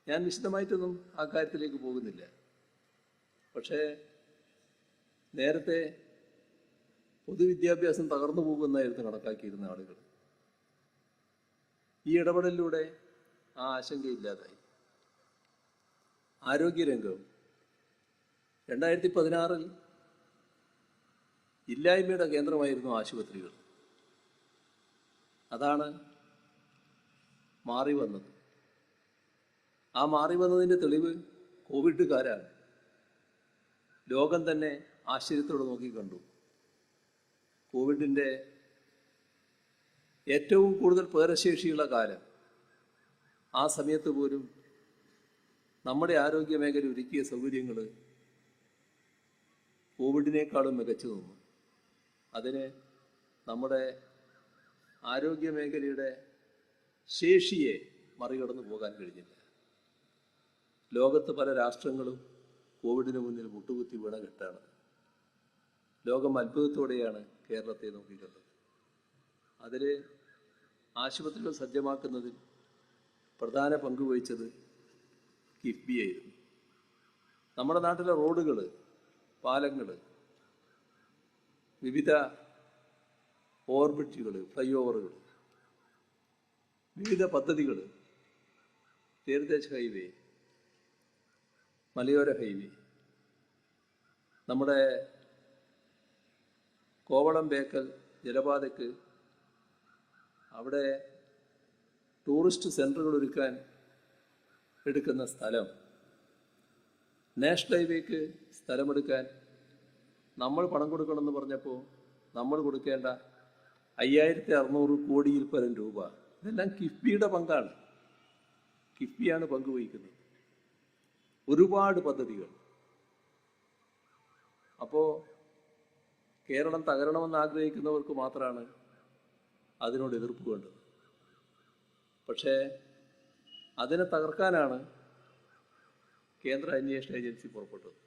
Speaker 3: ഞാൻ വിശദമായിട്ടൊന്നും ആ കാര്യത്തിലേക്ക് പോകുന്നില്ല. പക്ഷേ നേരത്തെ പൊതുവിദ്യാഭ്യാസം തകർന്നു പോകുമെന്നായിരുന്നു കണക്കാക്കിയിരുന്ന ആളുകൾ. ഈ ഇടപെടലിലൂടെ ആ ആശങ്കയില്ലാതായി. ആരോഗ്യരംഗം 2016 ഇല്ലായ്മയുടെ കേന്ദ്രമായിരുന്നു ആശുപത്രികൾ. അതാണ് മാറി വന്നത്. ആ മാറി വന്നതിൻ്റെ തെളിവ് കോവിഡ് കാലാണ്. ലോകം തന്നെ ആശ്ചര്യത്തോടെ നോക്കിക്കണ്ടു. കോവിഡിൻ്റെ ഏറ്റവും കൂടുതൽ പേരശേഷിയുള്ള കാലം. ആ സമയത്ത് പോലും നമ്മുടെ ആരോഗ്യ മേഖല ഒരുക്കിയ സൗകര്യങ്ങൾ കോവിഡിനേക്കാളും മികച്ചു നിന്നു. അതിന് നമ്മുടെ ആരോഗ്യ മേഖലയുടെ ശേഷിയെ മറികടന്നു പോകാൻ കഴിഞ്ഞില്ല. ലോകത്ത് പല രാഷ്ട്രങ്ങളും കോവിഡിന് മുന്നിൽ മുട്ടുകുത്തി വീണ ഘട്ടമാണ്. ലോകം അത്ഭുതത്തോടെയാണ് കേരളത്തെ നോക്കിക്കണ്ടത്. അതിൽ ആശുപത്രികൾ സജ്ജമാക്കുന്നതിൽ പ്രധാന പങ്ക് വഹിച്ചത് കിഫ്ബിയായിരുന്നു. നമ്മുടെ നാട്ടിലെ റോഡുകൾ, പാലങ്ങൾ, വിവിധ ഓവർബ്രിഡ്ജുകൾ, ഫ്ലൈ ഓവറുകൾ, വിവിധ പദ്ധതികൾ, തീരദേശ ഹൈവേ, മലയോര ഹൈവേ, നമ്മുടെ കോവളം ബേക്കൽ ജലപാതയ്ക്ക് അവിടെ ടൂറിസ്റ്റ് സെൻ്ററുകൾ ഒരുക്കാൻ എടുക്കുന്ന സ്ഥലം, നാഷണൽ ഹൈവേക്ക് സ്ഥലമെടുക്കാൻ നമ്മൾ പണം കൊടുക്കണമെന്ന് പറഞ്ഞപ്പോൾ നമ്മൾ കൊടുക്കേണ്ട 5600 കോടിയിൽ പരം രൂപ, ഇതെല്ലാം കിഫ്ബിയുടെ പങ്കാണ്. കിഫ്ബിയാണ് പങ്കുവഹിക്കുന്നത്. ഒരുപാട് പദ്ധതികൾ. അപ്പോൾ കേരളം തകരണമെന്ന് ആഗ്രഹിക്കുന്നവർക്ക് മാത്രമാണ് അതിനോട് എതിർപ്പ് വേണ്ടത്. പക്ഷേ അതിനെ തകർക്കാനാണ് കേന്ദ്ര അന്വേഷണ ഏജൻസി പുറപ്പെട്ടത്.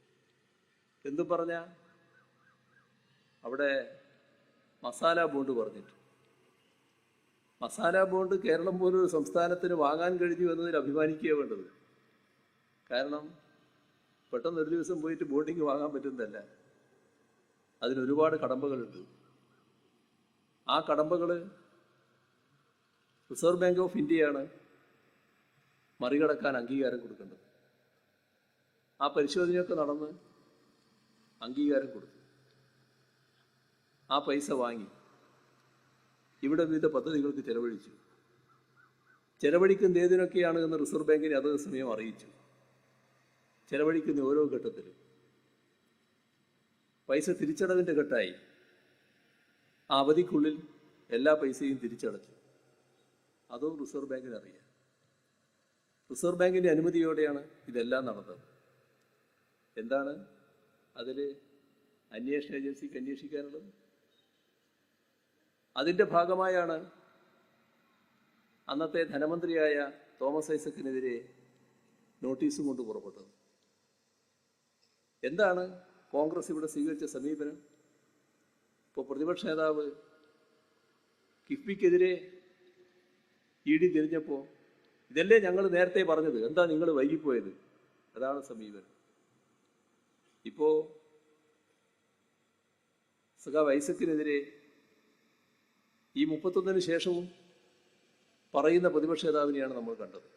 Speaker 3: എന്തും പറഞ്ഞാൽ അവിടെ മസാല ബോണ്ട് പറഞ്ഞിട്ട്, മസാല ബോണ്ട് കേരളം പോലൊരു സംസ്ഥാനത്തിന് വാങ്ങാൻ കഴിഞ്ഞു എന്നതിൽ അഭിമാനിക്കുക വേണ്ടത്. കാരണം പെട്ടെന്ന് ഒരു ദിവസം പോയിട്ട് ബോണ്ടിങ് വാങ്ങാൻ പറ്റുന്നതല്ല. അതിനൊരുപാട് കടമ്പകളുണ്ട്. ആ കടമ്പകൾ റിസർവ് ബാങ്ക് ഓഫ് ഇന്ത്യയാണ് മറികടക്കാൻ അംഗീകാരം കൊടുക്കേണ്ടത്. ആ പരിശോധനയൊക്കെ നടന്ന് അംഗീകാരം കൊടുത്തു. ആ പൈസ വാങ്ങി ഇവിടെ വിവിധ പദ്ധതികൾക്ക് ചെലവഴിച്ചു. ചെലവഴിക്കുന്ന ഏതിനൊക്കെയാണ് എന്ന് റിസർവ് ബാങ്കിനെ അതേ സമയം അറിയിച്ചു. ചെലവഴിക്കുന്ന ഓരോ ഘട്ടത്തിലും പൈസ തിരിച്ചടവിൻ്റെ ഘട്ടമായി. ആ അവധിക്കുള്ളിൽ എല്ലാ പൈസയും തിരിച്ചടച്ചു. അതും റിസർവ് ബാങ്കിന് അറിയാം. റിസർവ് ബാങ്കിൻ്റെ അനുമതിയോടെയാണ് ഇതെല്ലാം നടന്നത്. എന്താണ് അതിൽ അന്വേഷണ ഏജൻസിക്ക് അന്വേഷിക്കാനുള്ളത്? അതിൻ്റെ ഭാഗമായാണ് അന്നത്തെ ധനമന്ത്രിയായ തോമസ് ഐസക്കിനെതിരെ നോട്ടീസും കൊണ്ട് പുറപ്പെട്ടത്. എന്താണ് കോൺഗ്രസ് ഇവിടെ സ്വീകരിച്ച സമീപനം? ഇപ്പോൾ പ്രതിപക്ഷ നേതാവ് കിഫ്ബിക്കെതിരെ ഇ.ഡി. തിരിഞ്ഞപ്പോൾ ഇതല്ലേ ഞങ്ങൾ നേരത്തെ പറഞ്ഞത്, എന്താ നിങ്ങൾ വൈകിപ്പോയത്? അതാണ് സമീപനം. ഇപ്പോൾ സഖാവ് ഐസക്കിനെതിരെ ഈ 31 ശേഷവും പറയുന്ന പ്രതിപക്ഷ നേതാവിനെയാണ് നമ്മൾ കണ്ടത്.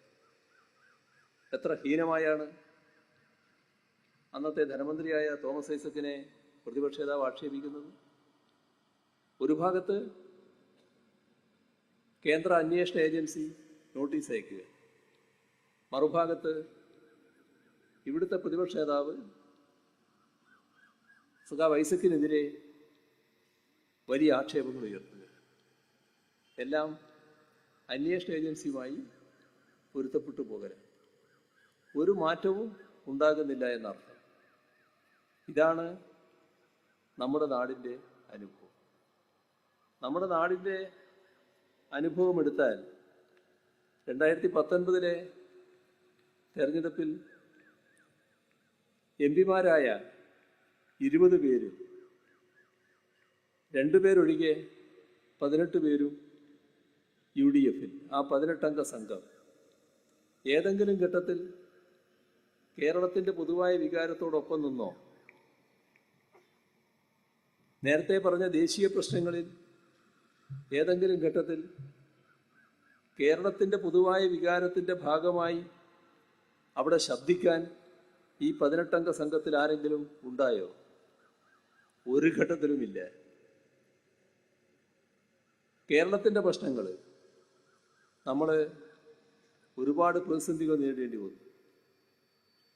Speaker 3: എത്ര ഹീനമായാണ് അന്നത്തെ ധനമന്ത്രിയായ തോമസ് ഐസക്കിനെ പ്രതിപക്ഷ നേതാവ് ആക്ഷേപിക്കുന്നത്. ഒരു ഭാഗത്ത് കേന്ദ്ര അന്വേഷണ ഏജൻസി നോട്ടീസ് അയക്കുക, മറുഭാഗത്ത് ഇവിടുത്തെ പ്രതിപക്ഷ നേതാവ് സഖാവ് ഐസക്കിനെതിരെ വലിയ ആക്ഷേപങ്ങൾ ഉയർത്തുക. എല്ലാം അന്വേഷണ ഏജൻസിയുമായി പൊരുത്തപ്പെട്ടു പോകരുത്. ഒരു മാറ്റവും ഉണ്ടാകുന്നില്ല എന്നർത്ഥം. ഇതാണ് നമ്മുടെ നാടിൻ്റെ അനുഭവം. നമ്മുടെ നാടിൻ്റെ അനുഭവം എടുത്താൽ 2019 തെരഞ്ഞെടുപ്പിൽ എംപിമാരായ 20 പേര്, 2 പേരൊഴികെ 18 പേരും UDF-ൽ. ആ 18-അംഗ സംഘം ഏതെങ്കിലും ഘട്ടത്തിൽ കേരളത്തിൻ്റെ പൊതുവായ വികാരത്തോടൊപ്പം നിന്നോ? നേരത്തെ പറഞ്ഞ ദേശീയ പ്രശ്നങ്ങളിൽ ഏതെങ്കിലും ഘട്ടത്തിൽ കേരളത്തിൻ്റെ പൊതുവായ വികാരത്തിൻ്റെ ഭാഗമായി അവിടെ ശബ്ദിക്കാൻ ഈ 18-അംഗ സംഘത്തിൽ ആരെങ്കിലും ഉണ്ടായോ? ഒരു ഘട്ടത്തിലുമില്ല. കേരളത്തിൻ്റെ പ്രശ്നങ്ങൾ നമ്മൾ ഒരുപാട് പ്രതിസന്ധികൾ നേരിടേണ്ടി വന്നു.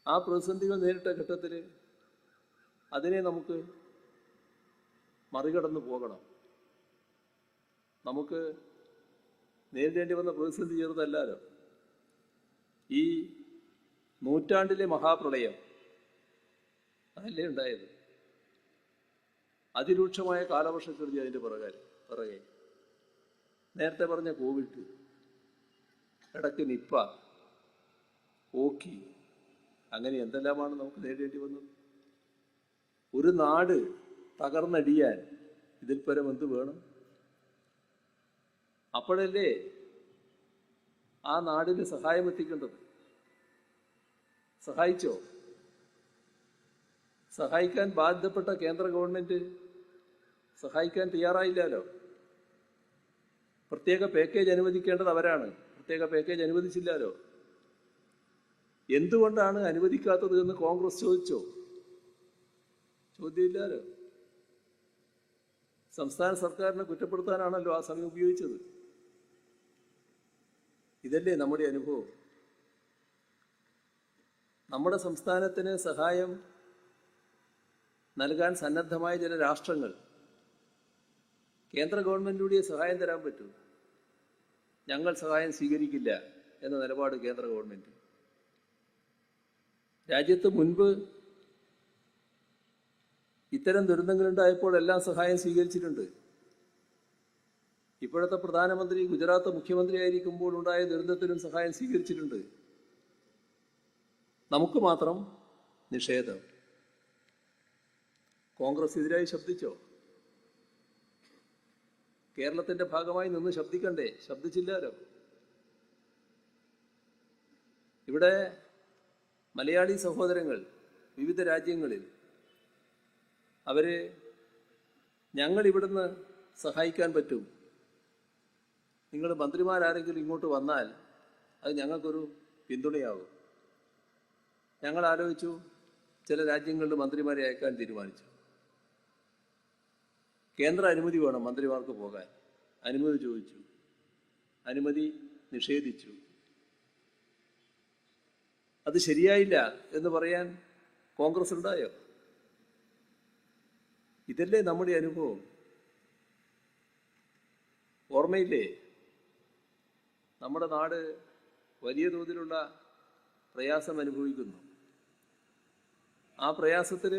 Speaker 3: ആ പ്രതിസന്ധികൾ നേരിട്ട ഘട്ടത്തിൽ അതിനെ നമുക്ക് മറികടന്നു പോകണം. നമുക്ക് നേരിടേണ്ടി വന്ന പ്രതിസന്ധി ചെറുതല്ലല്ലോ. ഈ നൂറ്റാണ്ടിലെ മഹാപ്രളയം അതല്ലേ ഉണ്ടായത്. അതിരൂക്ഷമായ കാലവർഷക്കെടുതി അതിൻ്റെ പിറകെ നേരത്തെ പറഞ്ഞ കോവിഡ്, ഇടയ്ക്ക് നിപ്പ, ഓക്കി, അങ്ങനെ എന്തെല്ലാമാണ് നമുക്ക് നേരിടേണ്ടി വന്നത്. ഒരു നാട് തകർന്നടിയാൻ ഇതിൽ പരം എന്ത് വേണം? അപ്പോഴല്ലേ ആ നാടിന് സഹായം എത്തിക്കേണ്ടത്. സഹായിച്ചോ? സഹായിക്കാൻ ബാധ്യപ്പെട്ട കേന്ദ്ര ഗവൺമെന്റ് സഹായിക്കാൻ തയ്യാറായില്ലല്ലോ. പ്രത്യേക പാക്കേജ് അനുവദിക്കേണ്ടത് അവരാണ്. പ്രത്യേക പാക്കേജ് അനുവദിച്ചില്ലല്ലോ. എന്തുകൊണ്ടാണ് അനുവദിക്കാത്തത് എന്ന് കോൺഗ്രസ് ചോദിച്ചോ? ചോദ്യമില്ലല്ലോ. സംസ്ഥാന സർക്കാരിനെ കുറ്റപ്പെടുത്താനാണല്ലോ ആ സമയം ഉപയോഗിച്ചത്. ഇതല്ലേ നമ്മുടെ അനുഭവം. നമ്മുടെ സംസ്ഥാനത്തിന് സഹായം നൽകാൻ സന്നദ്ധമായ ചില രാഷ്ട്രങ്ങൾ കേന്ദ്ര ഗവൺമെന്റിലൂടെ സഹായം തരാൻ പറ്റൂ. ഞങ്ങൾ സഹായം സ്വീകരിക്കില്ല എന്ന നിലപാട് കേന്ദ്ര ഗവൺമെന്റ്. രാജ്യത്ത് മുൻപ് ഇത്തരം ദുരന്തങ്ങളുണ്ടായപ്പോൾ എല്ലാം സഹായം സ്വീകരിച്ചിട്ടുണ്ട്. ഇപ്പോഴത്തെ പ്രധാനമന്ത്രി ഗുജറാത്ത് മുഖ്യമന്ത്രി ആയിരിക്കുമ്പോൾ ഉണ്ടായ ദുരന്തത്തിലും സഹായം സ്വീകരിച്ചിട്ടുണ്ട്. നമുക്ക് മാത്രം നിഷേധം. കോൺഗ്രസ് എതിരായി ശബ്ദിച്ചോ? കേരളത്തിന്റെ ഭാഗമായി നിന്ന് ശബ്ദിക്കണ്ടേ? ശബ്ദിച്ചില്ലല്ലോ. ഇവിടെ മലയാളി സഹോദരങ്ങൾ വിവിധ രാജ്യങ്ങളിൽ ഞങ്ങൾ ഇവിടുന്ന് സഹായിക്കാൻ പറ്റും, നിങ്ങൾ മന്ത്രിമാരാരെങ്കിലും ഇങ്ങോട്ട് വന്നാൽ അത് ഞങ്ങൾക്കൊരു പിന്തുണയാകും. ഞങ്ങൾ ആലോചിച്ചു, ചില രാജ്യങ്ങളിൽ മന്ത്രിമാരെ അയക്കാൻ തീരുമാനിച്ചു. കേന്ദ്ര അനുമതി വേണം മന്ത്രിമാർക്ക് പോകാൻ. അനുമതി ചോദിച്ചു, അനുമതി നിഷേധിച്ചു. അത് ശരിയായില്ല എന്ന് പറയാൻ കോൺഗ്രസ് ഉണ്ടായോ? ഇതല്ലേ നമ്മുടെ അനുഭവം. ഓർമ്മയില്ലേ? നമ്മുടെ നാട് വലിയ തോതിലുള്ള പ്രയാസം അനുഭവിക്കുന്നു. ആ പ്രയാസത്തിൽ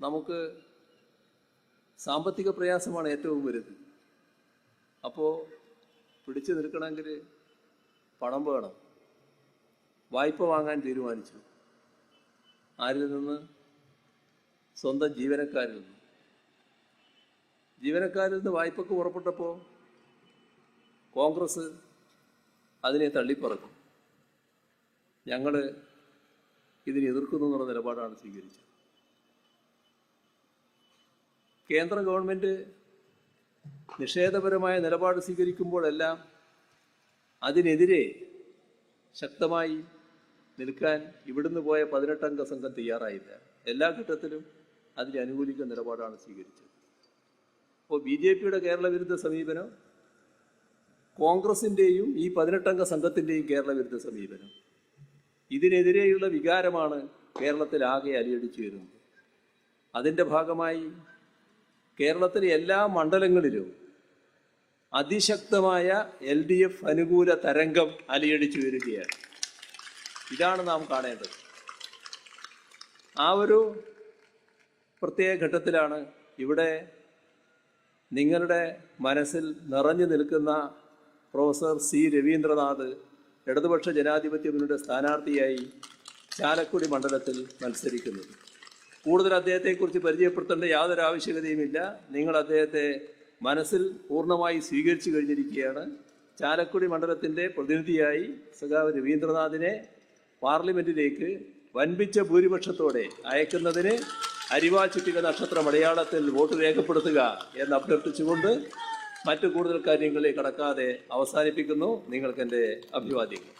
Speaker 3: നമുക്ക് സാമ്പത്തിക പ്രയാസമാണ് ഏറ്റവും വലുത്. അപ്പോൾ പിടിച്ചു നിൽക്കണമെങ്കിൽ പണം വേണം. വായ്പ വാങ്ങാൻ തീരുമാനിച്ചു. ആരിൽ നിന്ന്? സ്വന്തം ജീവനക്കാരിൽ നിന്ന്. ജീവനക്കാരിൽ നിന്ന് വായ്പക്ക് പുറപ്പെട്ടപ്പോൾ കോൺഗ്രസ് അതിനെ തള്ളിപ്പറഞ്ഞു. ഞങ്ങൾ ഇതിനെ എതിർക്കുന്നു എന്നുള്ള നിലപാടാണ് സ്വീകരിച്ചത്. കേന്ദ്ര ഗവൺമെന്റ് നിഷേധപരമായ നിലപാട് സ്വീകരിക്കുമ്പോഴെല്ലാം അതിനെതിരെ ശക്തമായി നിൽക്കാൻ ഇവിടുന്ന് പോയ 18-അംഗ സംഘം തയ്യാറായില്ല. എല്ലാ ഘട്ടത്തിലും അതിനെ അനുകൂലിക്കുന്ന നിലപാടാണ് സ്വീകരിച്ചത്. അപ്പോൾ BJPയുടെ കേരള വിരുദ്ധ സമീപനം, കോൺഗ്രസിൻ്റെയും ഈ 18-അംഗ സംഘത്തിൻ്റെയും കേരള വിരുദ്ധ സമീപനം, ഇതിനെതിരെയുള്ള വികാരമാണ് കേരളത്തിലാകെ അലിയടിച്ചു വരുന്നത്. അതിൻ്റെ ഭാഗമായി കേരളത്തിലെ എല്ലാ മണ്ഡലങ്ങളിലും അതിശക്തമായ LDF അനുകൂല തരംഗം അലിയടിച്ചു വരികയാണ്. ഇതാണ് നാം കാണേണ്ടത്. ആ ഒരു പ്രത്യേക ഘട്ടത്തിലാണ് ഇവിടെ നിങ്ങളുടെ മനസ്സിൽ നിറഞ്ഞു നിൽക്കുന്ന പ്രൊഫസർ C. രവീന്ദ്രനാഥ് ഇടതുപക്ഷ ജനാധിപത്യ മുന്നണിയുടെ സ്ഥാനാർത്ഥിയായി ചാലക്കുടി മണ്ഡലത്തിൽ മത്സരിക്കുന്നത്. കൂടുതൽ അദ്ദേഹത്തെക്കുറിച്ച് പരിചയപ്പെടുത്തേണ്ട യാതൊരു ആവശ്യകതയുമില്ല. നിങ്ങൾ അദ്ദേഹത്തെ മനസ്സിൽ പൂർണ്ണമായി സ്വീകരിച്ചു കഴിഞ്ഞിരിക്കുകയാണ്. ചാലക്കുടി മണ്ഡലത്തിൻ്റെ പ്രതിനിധിയായി സഖാവ് രവീന്ദ്രനാഥിനെ പാർലമെൻറ്റിലേക്ക് വൻപിച്ച ഭൂരിപക്ഷത്തോടെ അയക്കുന്നതിന് അരിവാൾ ചുറ്റിക നക്ഷത്രം അടയാളത്തിൽ വോട്ട് രേഖപ്പെടുത്തുക എന്ന് അഭ്യർത്ഥിച്ചുകൊണ്ട് മറ്റു കൂടുതൽ കാര്യങ്ങളിലേക്ക് കടക്കാതെ അവസാനിപ്പിക്കുന്നു. നിങ്ങൾക്ക് എൻ്റെ അഭിവാദ്യങ്ങൾ.